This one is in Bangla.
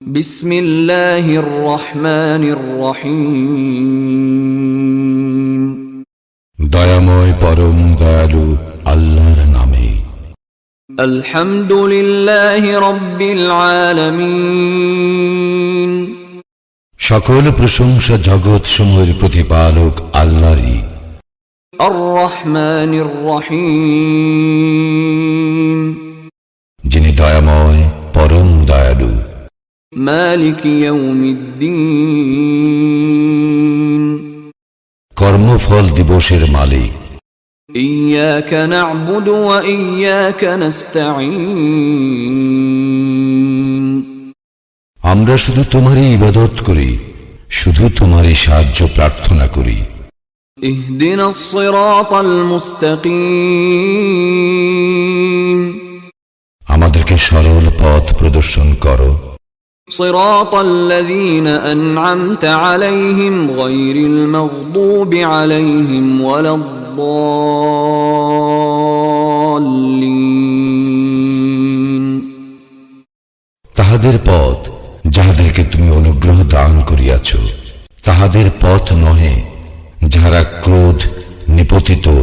বিসমিল্লাহির রহমানির রহিম। দয়াময় পরম দয়ালু আল্লাহর নামে। আলহামদুলিল্লাহি রাব্বিল আলামিন। সকল প্রশংসা জগৎ সমূহের প্রতিপালক আল্লাহরই। আর রহমানির রহিম। যিনি দয়াময় পরম দয়ালু। মালিক ইয়াউমিদ্দিন। কর্মফল দিবসের মালিক। ইয়াকা না'বুদু ওয়া ইয়াকা নাস্তাঈন। আমরা শুধু তোমারই ইবাদত করি, শুধু তোমারই সাহায্য প্রার্থনা করি। ইহদিনাস সিরাতাল মুস্তাকিম। আমাদেরকে সরল পথ প্রদর্শন করো। সিরাতাল্লাযীনা আন'আমতা আলাইহিম গায়রিল মাগদুবি আলাইহিম ওয়ালাদ-দাল্লিন। তাহাদের পথ যাহাদেরকে তুমি অনুগ্রহ দান করিয়াছ, তাহাদের পথ নহে যাহারা ক্রোধ নিপতিত